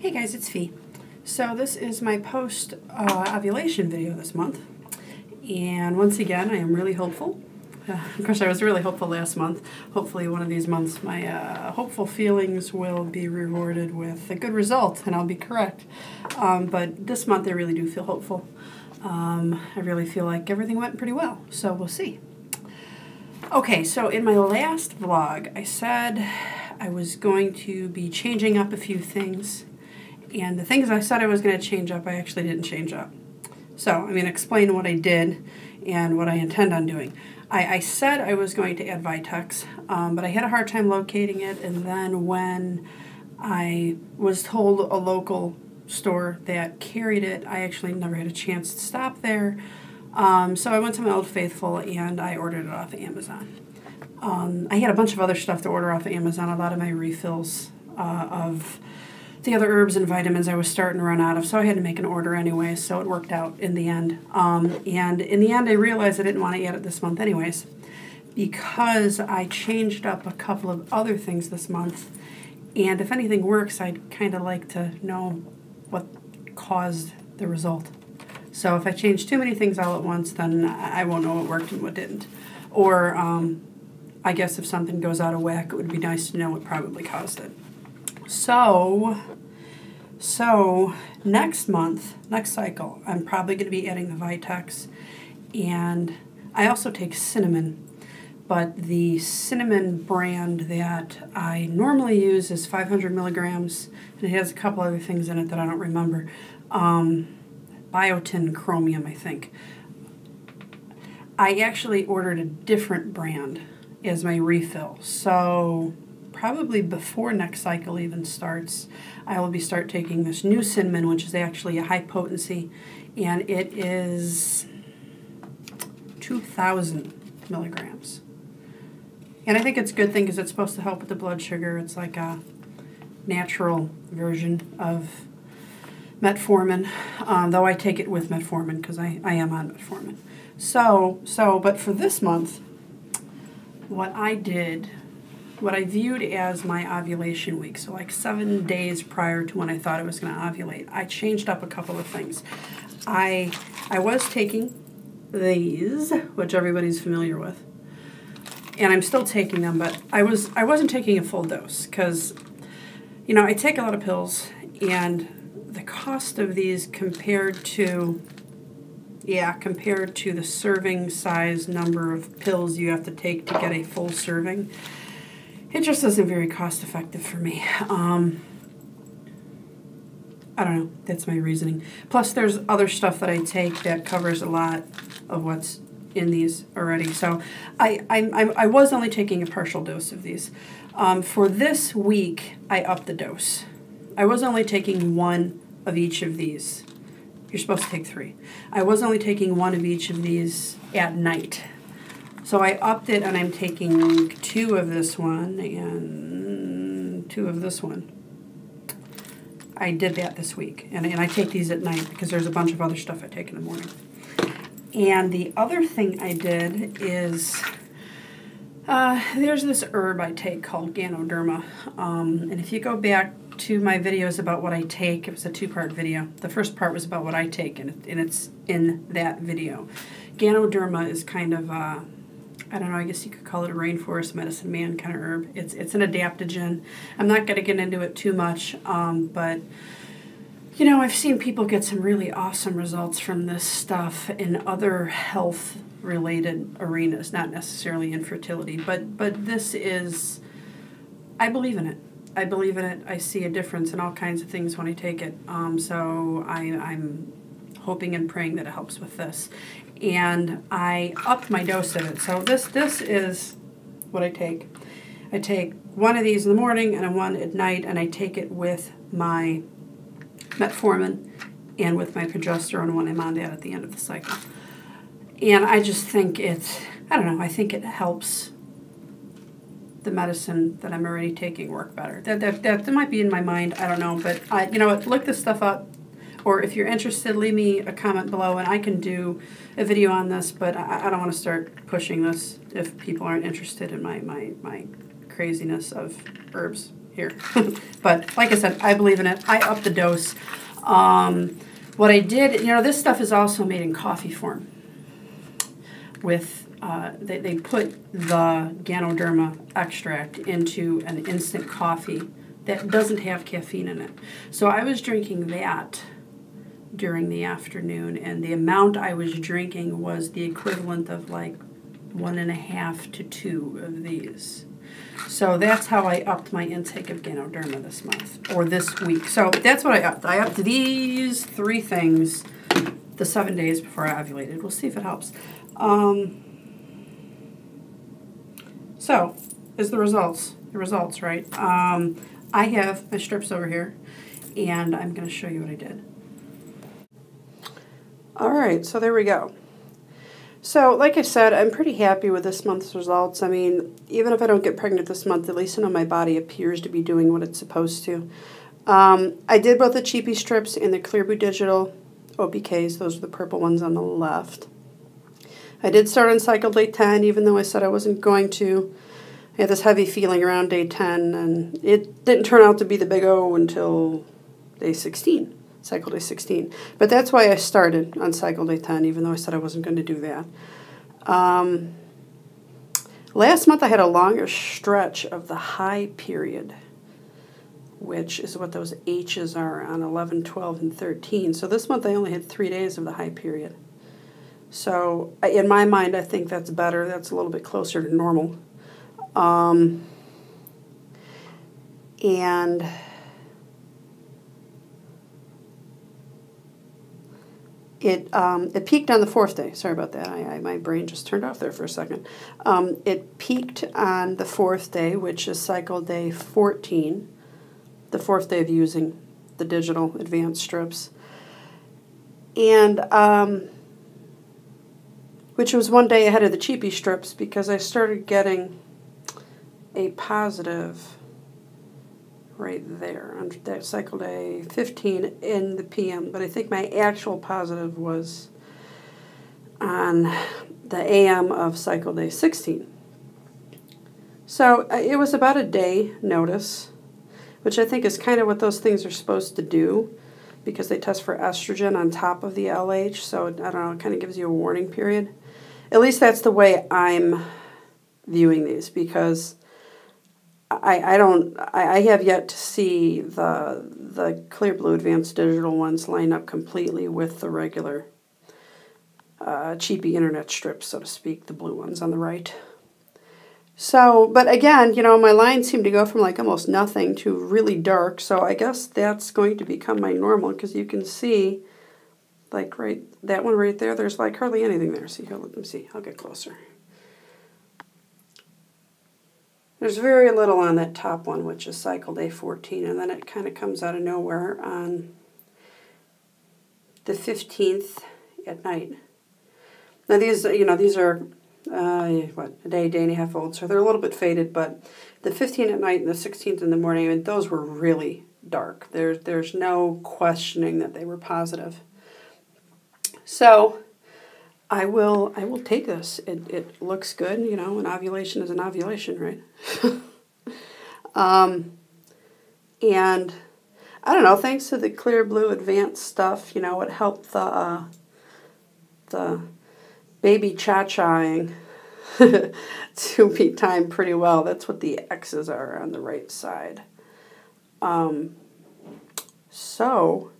Hey guys, it's Fee. So this is my post ovulation video this month, and once again I am really hopeful. Of course I was really hopeful last month. Hopefully one of these months my hopeful feelings will be rewarded with a good result and I'll be correct. But this month I really do feel hopeful. I really feel like everything went pretty well, so we'll see. Okay, so in my last vlog I said I was going to be changing up a few things. And the things I said I was going to change up, I actually didn't change up. So I'm going to explain what I did and what I intend on doing. I said I was going to add Vitex, but I had a hard time locating it. And then when I was told a local store that carried it, I actually never had a chance to stop there. So I went to my Old Faithful and I ordered it off of Amazon. I had a bunch of other stuff to order off of Amazon, a lot of my refills of the other herbs and vitamins I was starting to run out of, so I had to make an order anyway, so it worked out in the end. And in the end I realized I didn't want to add it this month anyways, because I changed up a couple of other things this month, and if anything works, I'd kind of like to know what caused the result. So if I change too many things all at once, then I won't know what worked and what didn't. Or I guess if something goes out of whack, it would be nice to know what probably caused it. So next month, next cycle, I'm probably going to be adding the Vitex, and I also take cinnamon, but the cinnamon brand that I normally use is 500 milligrams, and it has a couple other things in it that I don't remember. Biotin chromium, I think. I actually ordered a different brand as my refill, so probably before next cycle even starts, I will start taking this new cinnamon, which is actually a high potency, and it is 2,000 milligrams. And I think it's a good thing because it's supposed to help with the blood sugar. It's like a natural version of metformin, though I take it with metformin because I am on metformin. But for this month, what I did, what I viewed as my ovulation week, so like 7 days prior to when I thought I was going to ovulate, I changed up a couple of things. I was taking these, which everybody's familiar with, and I'm still taking them, but I wasn't taking a full dose because, you know, I take a lot of pills, and the cost of these compared to the serving size number of pills you have to take to get a full serving, it just isn't very cost effective for me. I don't know, that's my reasoning. Plus there's other stuff that I take that covers a lot of what's in these already. So I was only taking a partial dose of these. For this week, I upped the dose. I was only taking one of each of these. You're supposed to take 3. I was only taking one of each of these at night. So I upped it, and I'm taking 2 of this one and 2 of this one. I did that this week, and I take these at night because there's a bunch of other stuff I take in the morning. And the other thing I did is, there's this herb I take called Ganoderma, and if you go back to my videos about what I take, it was a 2-part video. The first part was about what I take, and it's in that video. Ganoderma is kind of I don't know, I guess you could call it a rainforest medicine man kind of herb. It's an adaptogen. I'm not going to get into it too much, but, you know, I've seen people get some really awesome results from this stuff in other health-related arenas, not necessarily infertility, but this is, I believe in it. I believe in it. I see a difference in all kinds of things when I take it, so I'm hoping and praying that it helps with this. And I upped my dose of it. So this is what I take. I take one of these in the morning and one at night, and I take it with my metformin and with my progesterone when I'm on that at the end of the cycle. And I just think I don't know, I think it helps the medicine that I'm already taking work better. That might be in my mind, I don't know, but you know what, look this stuff up. Or if you're interested, leave me a comment below, and I can do a video on this, but I don't want to start pushing this if people aren't interested in my craziness of herbs. here. But like I said, I believe in it. I upped the dose. What I did, you know, this stuff is also made in coffee form. With they put the Ganoderma extract into an instant coffee that doesn't have caffeine in it. So I was drinking that during the afternoon, and the amount I was drinking was the equivalent of like 1.5 to 2 of these. So that's how I upped my intake of Ganoderma this month, or this week. So that's what I upped. I upped these 3 things the 7 days before I ovulated. We'll see if it helps. So, is the results, right? I have my strips over here, and I'm going to show you what I did. All right, so there we go. So, like I said, I'm pretty happy with this month's results. I mean, even if I don't get pregnant this month, at least I know my body appears to be doing what it's supposed to. I did both the cheapy strips and the Clear Blue Digital OPKs. Those are the purple ones on the left. I did start on cycle day 10, even though I said I wasn't going to. I had this heavy feeling around day 10, and it didn't turn out to be the big O until day 16, cycle day 16. But that's why I started on cycle day 10, even though I said I wasn't going to do that. Last month I had a longer stretch of the high period, which is what those H's are on 11, 12, and 13. So this month I only had 3 days of the high period. So in my mind, I think that's better. That's a little bit closer to normal. And it peaked on the 4th day. Sorry about that. My brain just turned off there for a second. It peaked on the 4th day, which is cycle day 14, the 4th day of using the digital advanced strips. And which was 1 day ahead of the cheapy strips, because I started getting a positive right there on that cycle day 15 in the PM, but I think my actual positive was on the AM of cycle day 16. So it was about a day notice, which I think is kind of what those things are supposed to do, because they test for estrogen on top of the LH, so I don't know, it kind of gives you a warning period. At least that's the way I'm viewing these, because I have yet to see the Clear Blue Advanced Digital ones line up completely with the regular cheapy internet strips, so to speak, the blue ones on the right. So, but again, you know, my lines seem to go from like almost nothing to really dark, so I guess that's going to become my normal, because you can see, like right, that one right there, there's like hardly anything there. See, let me see, I'll get closer. There's very little on that top one, which is cycle day 14, and then it kind of comes out of nowhere on the 15th at night. Now these, you know, these are, what, a day and a half old, so they're a little bit faded, but the 15th at night and the 16th in the morning, I mean, those were really dark. There's no questioning that they were positive. So I will take this. It looks good, you know, an ovulation is an ovulation, right? And I don't know, thanks to the Clear Blue Advanced stuff, you know, it helped the baby cha-chaing to be timed pretty well. That's what the X's are on the right side. So,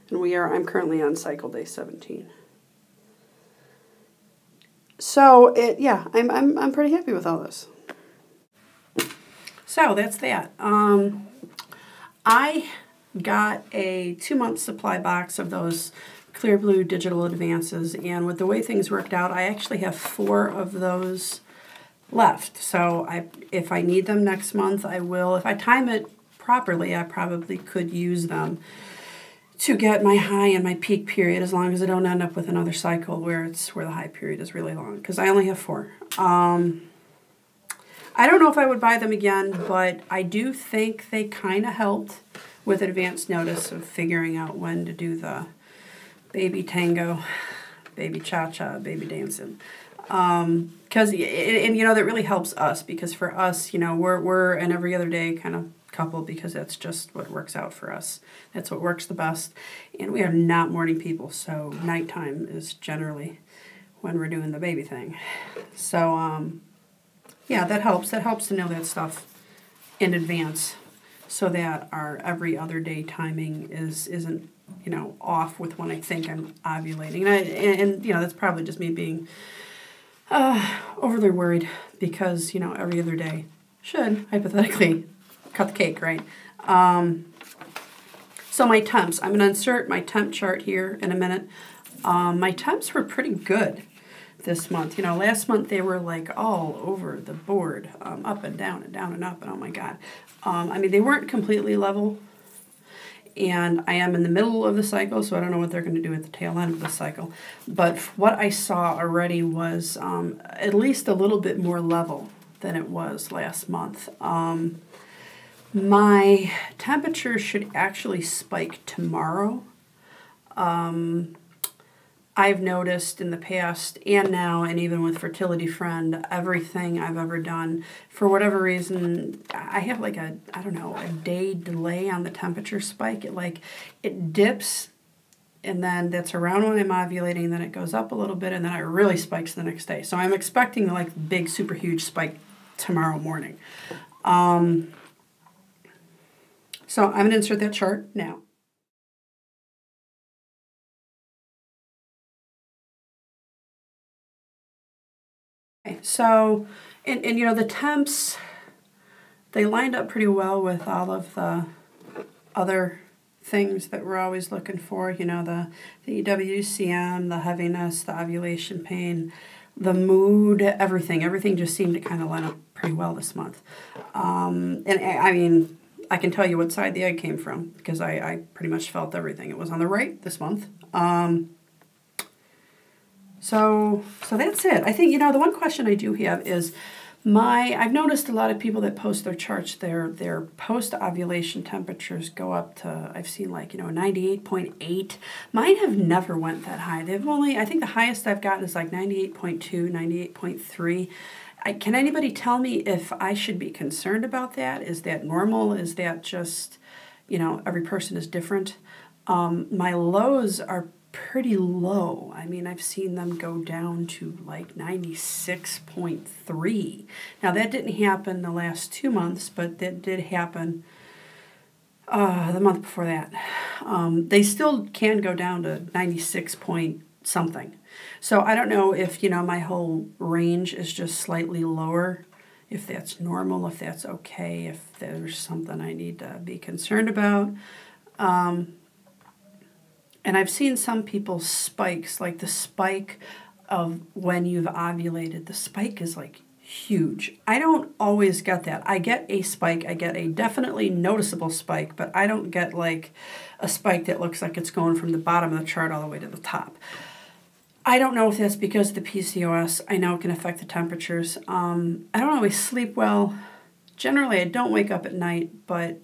and I'm currently on cycle day 17. So yeah, I'm pretty happy with all this. So that's that. I got a 2-month supply box of those Clear Blue Digital Advances, and with the way things worked out, I actually have 4 of those left. So if I need them next month, I will. If I time it properly, I probably could use them to get my high and my peak period, as long as I don't end up with another cycle where the high period is really long, because I only have 4. I don't know if I would buy them again, but I do think they kind of helped with advance notice of figuring out when to do the baby tango, baby cha-cha, baby dancing. Because, and you know, that really helps us, because for us, you know, we're an every other day kind of couple, because that's just what works out for us. That's what works the best. And we are not morning people, so nighttime is generally when we're doing the baby thing. So, yeah, that helps. That helps to know that stuff in advance, so that our every other day timing isn't, you know, off with when I think I'm ovulating. And you know, that's probably just me being overly worried, because, you know, every other day should hypothetically cut the cake, right? So my temps, I'm going to insert my temp chart here in a minute. My temps were pretty good this month. You know, last month they were like all over the board, up and down and down and up, and oh my God. I mean, they weren't completely level, and I am in the middle of the cycle, so I don't know what they're going to do at the tail end of the cycle. But what I saw already was at least a little bit more level than it was last month. My temperature should actually spike tomorrow. I've noticed in the past and now, and even with Fertility Friend, everything I've ever done, for whatever reason, I have like a day delay on the temperature spike. It dips, and then that's around when I'm ovulating, then it goes up a little bit, and then it really spikes the next day. So I'm expecting like big, super huge spike tomorrow morning. So I'm going to insert that chart now. Okay, so, and you know, the temps, they lined up pretty well with all of the other things that we're always looking for, you know, the EWCM, the heaviness, the ovulation pain, the mood, everything just seemed to kind of line up pretty well this month. And I mean, I can tell you what side the egg came from, because I pretty much felt everything. It was on the right this month. So that's it. I think, you know, the one question I do have is I've noticed a lot of people that post their charts, their post-ovulation temperatures go up to, I've seen like, you know, 98.8. Mine have never went that high. I think the highest I've gotten is like 98.2, 98.3. Can anybody tell me if I should be concerned about that? Is that normal? Is that just, you know, every person is different? My lows are pretty low. I mean, I've seen them go down to like 96.3. Now, that didn't happen the last 2 months, but that did happen the month before that. They still can go down to 96 point something. So I don't know if, you know, my whole range is just slightly lower, if that's normal, if that's okay, if there's something I need to be concerned about. And I've seen some people's spikes, like the spike of when you've ovulated, the spike is like huge. I don't always get that. I get a spike, I get a definitely noticeable spike, but I don't get like a spike that looks like it's going from the bottom of the chart all the way to the top. I don't know if that's because of the PCOS. I know it can affect the temperatures. I don't always sleep well. Generally, I don't wake up at night, but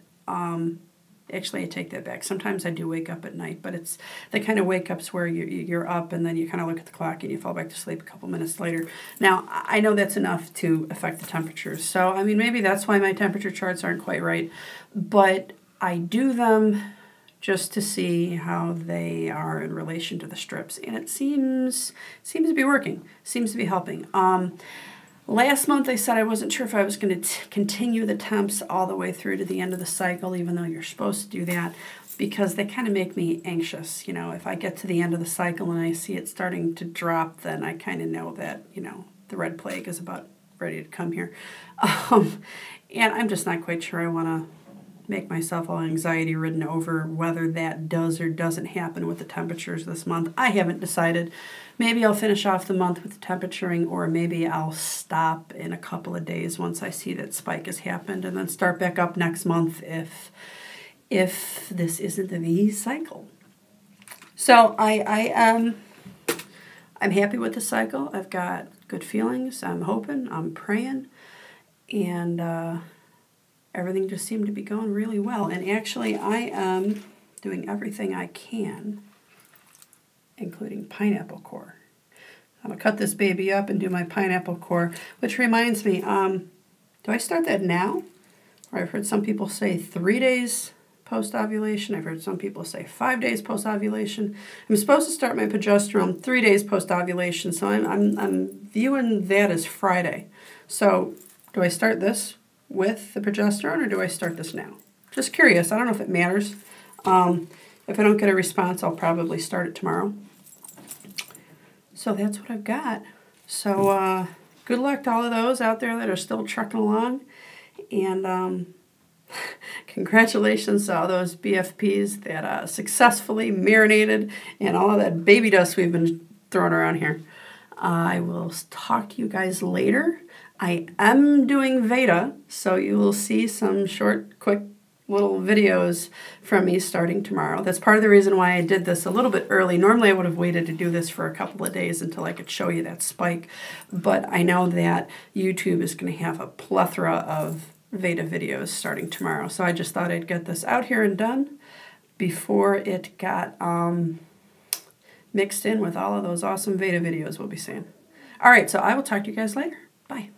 actually, I take that back. Sometimes I do wake up at night, but it's the kind of wake-ups where you're up and then you kind of look at the clock and you fall back to sleep a couple minutes later. Now, I know that's enough to affect the temperatures. So, I mean, maybe that's why my temperature charts aren't quite right. But I do them just to see how they are in relation to the strips. And it seems to be working, seems to be helping. Last month I said I wasn't sure if I was going to continue the temps all the way through to the end of the cycle, even though you're supposed to do that, because they kind of make me anxious. You know, if I get to the end of the cycle and I see it starting to drop, then I kind of know that, you know, the red plague is about ready to come here. And I'm just not quite sure I want to make myself all anxiety-ridden over whether that does or doesn't happen with the temperatures this month. I haven't decided. Maybe I'll finish off the month with the temperaturing, or maybe I'll stop in a couple of days once I see that spike has happened, and then start back up next month if this isn't the cycle. So I'm happy with the cycle. I've got good feelings. I'm hoping. I'm praying, and everything just seemed to be going really well. And actually, I am doing everything I can, including pineapple core. I'm gonna cut this baby up and do my pineapple core, which reminds me, do I start that now? Or I've heard some people say 3 days post-ovulation. I've heard some people say 5 days post-ovulation. I'm supposed to start my progesterone 3 days post-ovulation, so I'm viewing that as Friday. So do I start this with the progesterone or do I start this now? Just curious. I don't know if it matters. If I don't get a response, I'll probably start it tomorrow. So that's what I've got. So good luck to all of those out there that are still trucking along. And congratulations to all those BFPs that successfully marinated in all of that baby dust we've been throwing around here. I will talk to you guys later. I am doing Veda, so you will see some short, quick little videos from me starting tomorrow. That's part of the reason why I did this a little bit early. Normally I would have waited to do this for a couple of days until I could show you that spike, but I know that YouTube is going to have a plethora of Veda videos starting tomorrow, so I just thought I'd get this out here and done before it got mixed in with all of those awesome Veda videos we'll be seeing. All right, so I will talk to you guys later. Bye.